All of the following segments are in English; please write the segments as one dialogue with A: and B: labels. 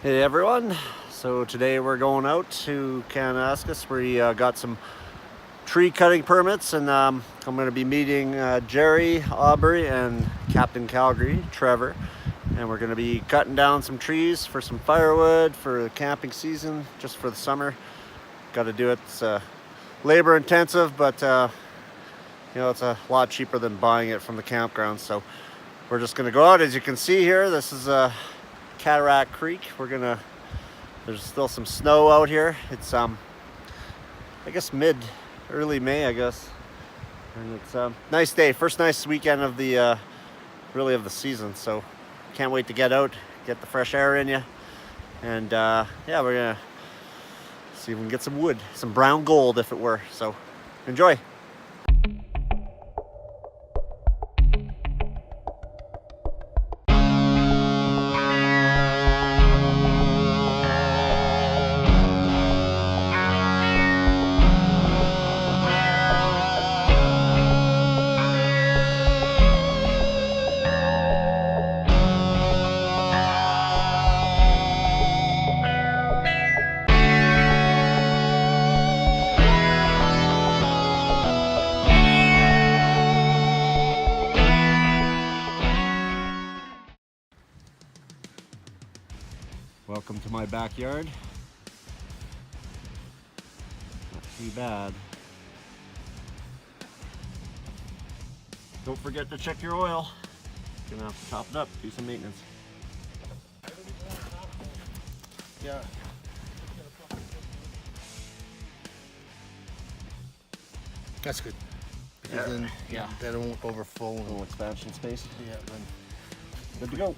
A: Hey everyone, so today we're going out to Kananaskis. We got some tree cutting permits, and I'm going to be meeting Jerry, Aubury, and Captain Calgary, Trevor, and we're going to be cutting down some trees for some firewood for the camping season, just for the summer. Got to do it. It's labor intensive, but it's a lot cheaper than buying it from the campground. So we're just going to go out. As you can see here, this is Cataract Creek. There's still some snow out here. It's I guess early May, I guess, and it's a nice day. First nice weekend of the really of the season. So can't wait to get out, get the fresh air in you, and yeah, we're gonna see if we can get some wood, some brown gold if it were. So enjoy. Welcome to my backyard. Not too bad. Don't forget to check your oil. Gonna have to top it up, do some maintenance. Yeah.
B: That's good. Because then they don't overflow.
A: Little expansion space.
B: Yeah, then
A: Good to go.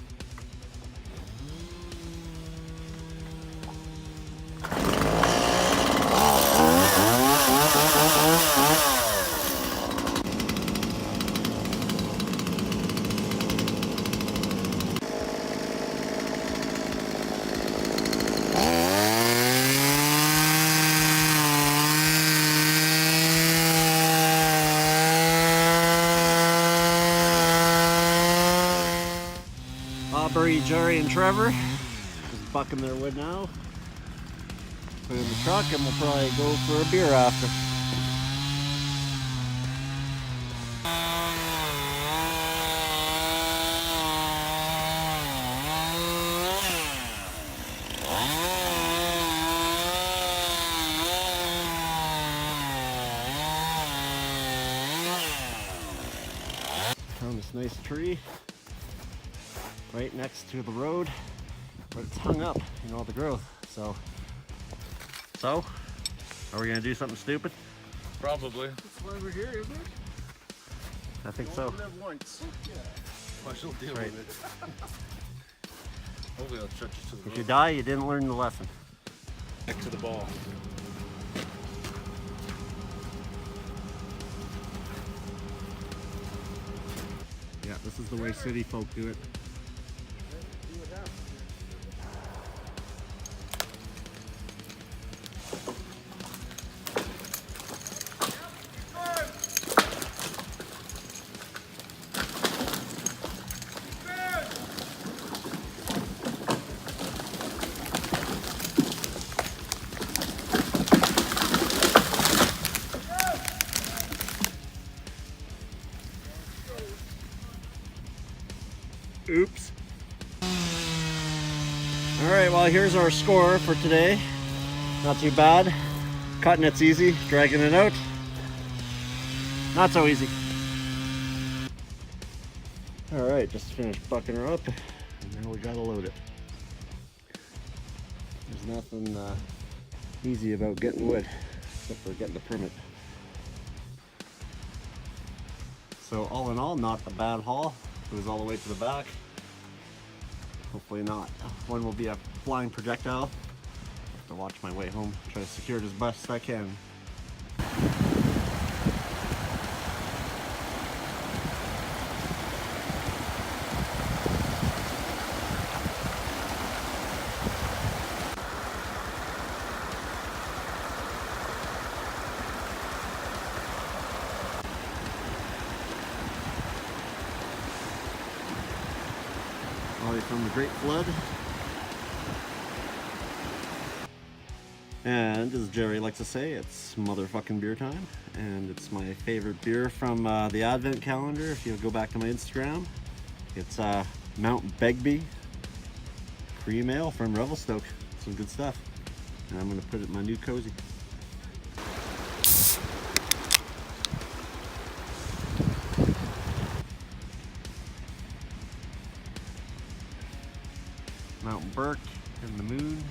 A: Aubury, Jerry, and Trevor just bucking their wood now. Put it in the truck, and we'll probably go for a beer after. Found this nice tree right next to the road, but it's hung up in all the growth. So are we gonna do something stupid?
C: Probably.
B: that's why we're here, isn't it?
A: I think so.
B: Live once. Yeah.
C: I shall deal
A: Right.
C: with it. Hopefully I'll stretch it to the
A: If
C: road.
A: you die, you didn't learn the lesson.
C: Back to the ball.
A: Yeah, this is the way city folk do it. Oops. All right, well, here's our score for today. Not too bad. Cutting it's easy, dragging it out, not so easy. All right, just finished bucking her up, and now we gotta load it. There's nothing easy about getting wood, except for getting the permit. So all in all, not a bad haul. It was all the way to the back. Hopefully not. One will be a flying projectile. I have to watch my way home, try to secure it as best I can. Probably from the Great Flood. And as Jerry likes to say, it's motherfucking beer time. And it's my favorite beer from the Advent calendar. If you go back to my Instagram, it's Mount Begbie Cream Ale from Revelstoke. Some good stuff. And I'm gonna put it in my new cozy. Mountain Burke and the moon.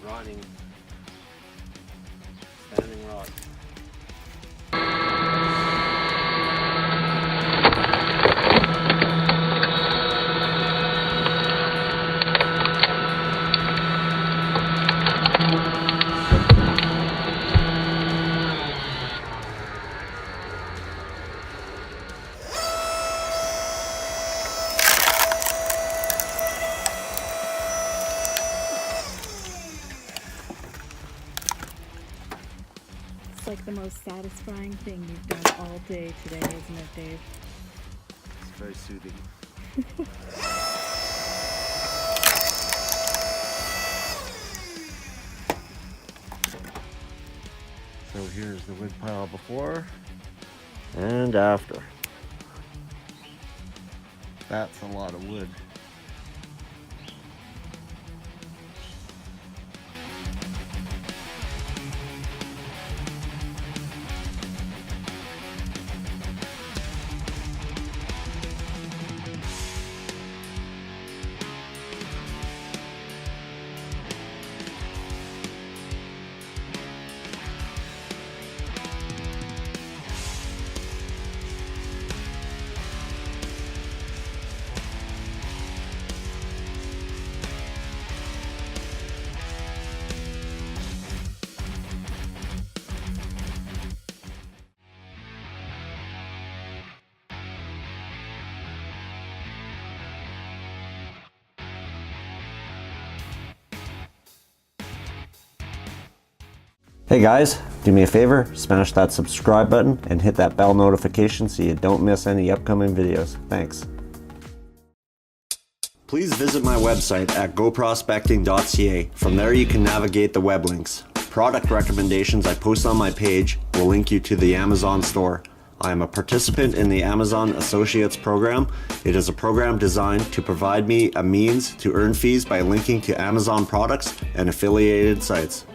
A: Rotting, standing rock.
D: It's like the most satisfying thing you've done all day today, isn't it, Dave?
A: It's very soothing. So here's the wood pile before and after. That's a lot of wood. Hey guys, do me a favor, smash that subscribe button and hit that bell notification so you don't miss any upcoming videos. Thanks. Please visit my website at goprospecting.ca. From there you can navigate the web links. Product recommendations I post on my page will link you to the Amazon store. I am a participant in the Amazon Associates program. It is a program designed to provide me a means to earn fees by linking to Amazon products and affiliated sites.